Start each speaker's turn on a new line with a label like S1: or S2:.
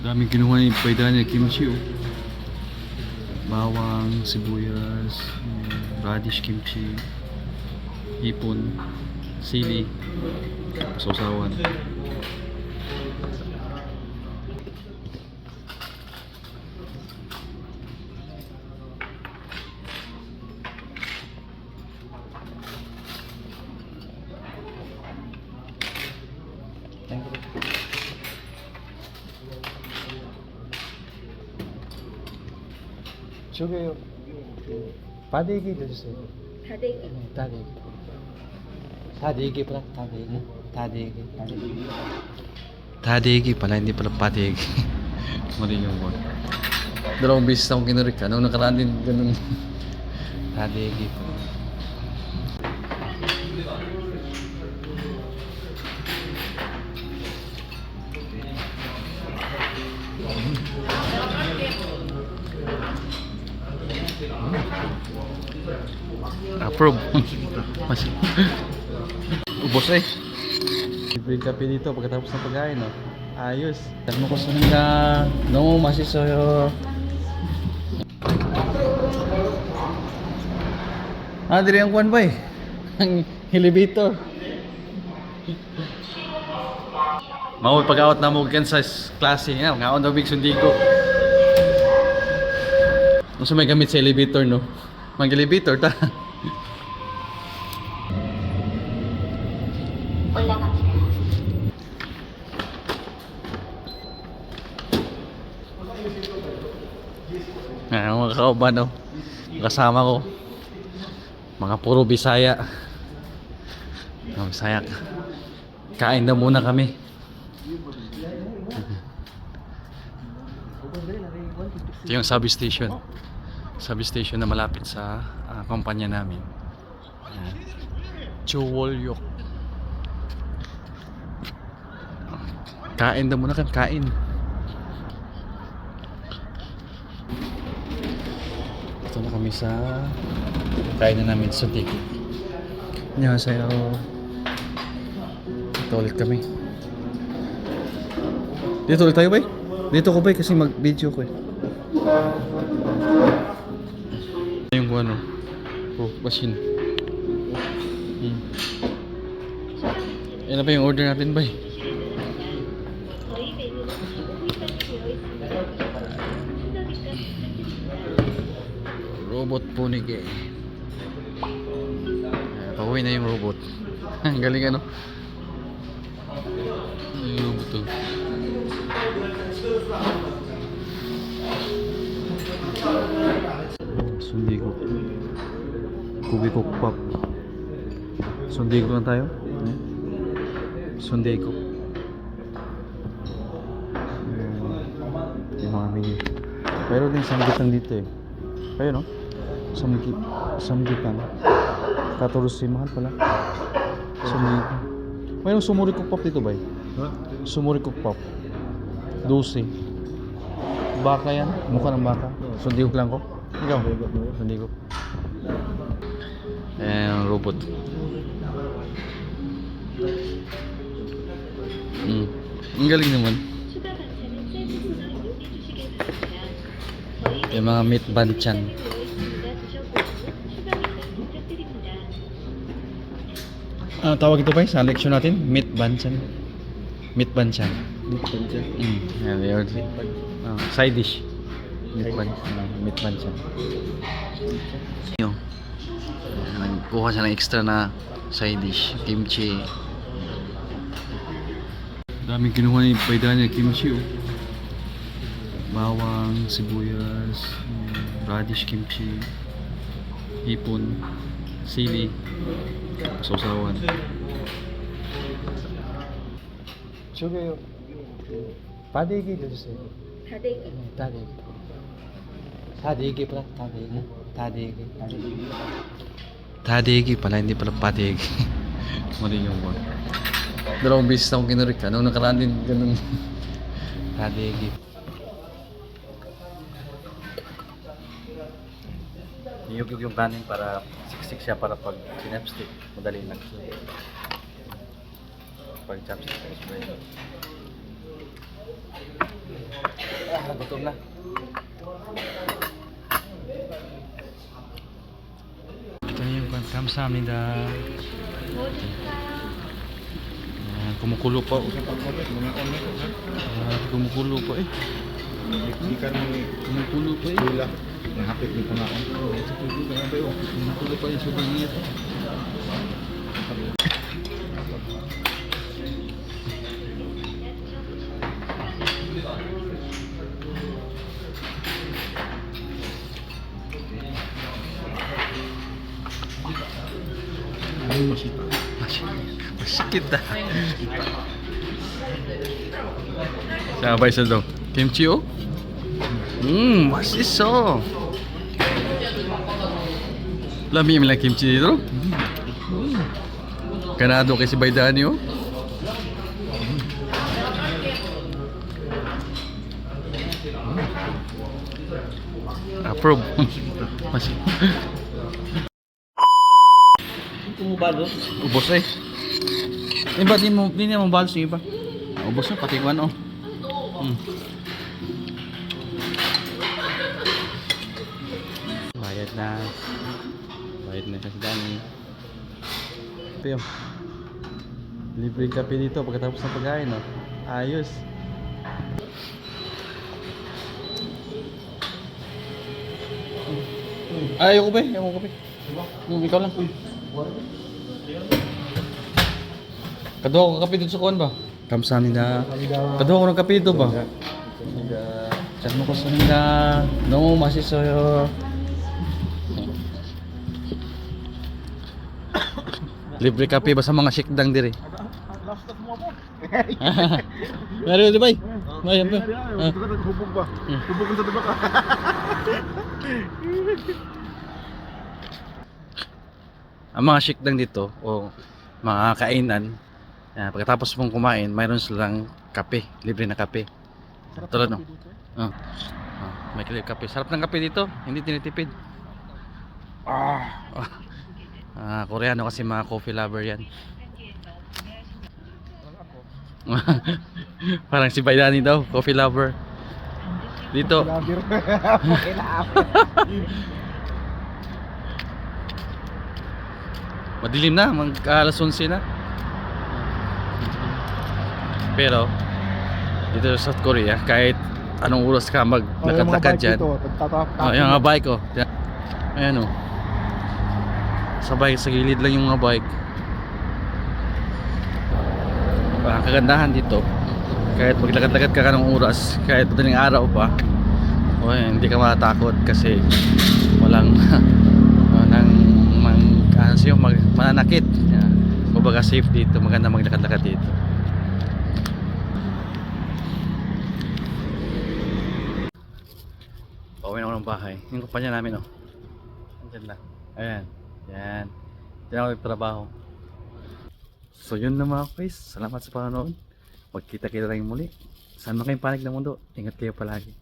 S1: Daming kinuha ni Paida niya kimchi oh. Bawang, sibuyas, radish kimchi, hipon, sili, sausawan.
S2: 저기요. 다대기 넣어주세요.
S3: 다대기.
S2: 네, 다대기. 다대기 pala. 다대기. 다대기. 다대기.
S1: Tadegi pala, hindi pala pategi. Mali yung word. Dalawang beses akong kinurik ka. Nung nakaraan din ganun. Tadegi. Approve. Masih. Ubos eh. Libre kape dito pagkatapos ng pagkain, no? Ayos.
S2: 잘 먹었습니다. 너무 맛있어요.
S1: Ah, diri ang kwan ba eh? Ang elevator. Mao pag-out na mo sa klase nga, ngaon daw big sundi ko. Unsa may gamit sa elevator, no? Mag-elevator ta. Mga kauban, no? Kasama ko. Mga puro Bisaya. Mga Bisaya. Kain na muna kami. Ito yung substation. Substation na malapit sa kumpanya namin. Chuwolyok. Kain na muna kan, kain. Ito na kami sa kain na namin sa tiki. Annyeonghaseyo. Ito ulit kami. Dito ulit tayo ba? Dito ko ba kasi mag-video ko eh. Yung ano? Oh, machine. Yan na ba yung order natin ba? Robot punige. Pauwi na yung robot. Ang galing ano? Yung robot to. Sundigo. Kubiko pop. Sundigo lang tayo. Sundigo. Yung mga menu. Pero din samgitan dito eh. Ayun no? Samgitan. 14 mahal pala. Sundigo. Mayroong sumurikok pop dito ba? Sumurikok pop. 12. Baka yan. Mukha ng baka. Sundigo lang ko. Ikaw? Sundigo. Ayan, robot. Ang galing naman. Yung mga meat banchan. Tawag ito ba sa leksyon natin? Meat banchan. Meat banchan. Ayan, side dish. Meat banchan. Yung nagkuha siya ng extra na side dish. Kimchi. Daming kinuha ni Paida niya kimchi oh. Bawang, sibuyas, radish kimchi, hipon, sili, sausawan.
S2: 저기요. 다대기 넣어주세요.
S3: 다대기.
S2: 네, 다대기. 다대기 pala. 다대기. 다대기. 다대기.
S1: Tadegi pala, hindi pala pategi. Mali yung word. Dalawang beses akong kinurik ka. Nung nakaraan din ganun. Tadegi. Niyog-yog yung kanin para siksik siya para pag pinapstick, madali lang. Pag chopstick,
S2: Gutom na.
S1: Ito yung kamsahamnida. Kumukulo pa. Kumukulo pa eh. Kumukulo pa eh.
S3: Hapit ni pangaon.
S1: Kumukulo pa yung sobrang init. Masikit na. Sabay sa daw. Kimchi oh. Masiso. Lami lang kimchi dito. Kanado kay si Baydani oh. Approve. Masih.
S2: Umubalo.
S1: Ubos eh. Iba di mo balos yung iba. Ubos na pati ko ano. Bayad na. Bayad na kasi Dani. Pio. Libre kape dito pagkatapos ng pagkain no. Ayos. Ayoko ba? Ayoko ba? Ikaw lang. Kaduha ko kape dito sa kuwan ba? Kamsahamnida. Kaduha ko ng kape dito ba? Diyan mo ko sa nila. No, masisoyo. Libre kape ba sa mga sikdang diri? Meron di ba? May ba?
S3: Hubog ba? Hubog sa tabak.
S1: Ang mga sikdang dito o mga kainan, pagkatapos mong kumain, mayroon silang kape, libre na kape. Tulad no. May kape. Sarap ng kape dito, hindi tinitipid. Koreano kasi mga coffee lover yan. Parang si Baydani daw, coffee lover. Dito. Madilim na, mag-alas 11 na. Pero dito sa South Korea, kahit anong oras ka maglakad-lakad dyan. Yung mga bike oh. Ayan oh. Sa bike, sa gilid lang yung mga bike. Ang kagandahan dito, kahit maglakad-lakad ka ng oras, kahit madaling araw pa, hindi ka matakot kasi walang mananakit. Kumbaga safe dito, maganda maglakad-lakad dito. Pauwi na ako ng bahay. Yung kumpanya namin oh. Andyan na. Ayan. Yan. Diyan ako nagtrabaho. So yun na mga guys. Salamat sa panonood. Magkita-kita tayong muli. Saan man kayong panig ng mundo. Ingat kayo palagi.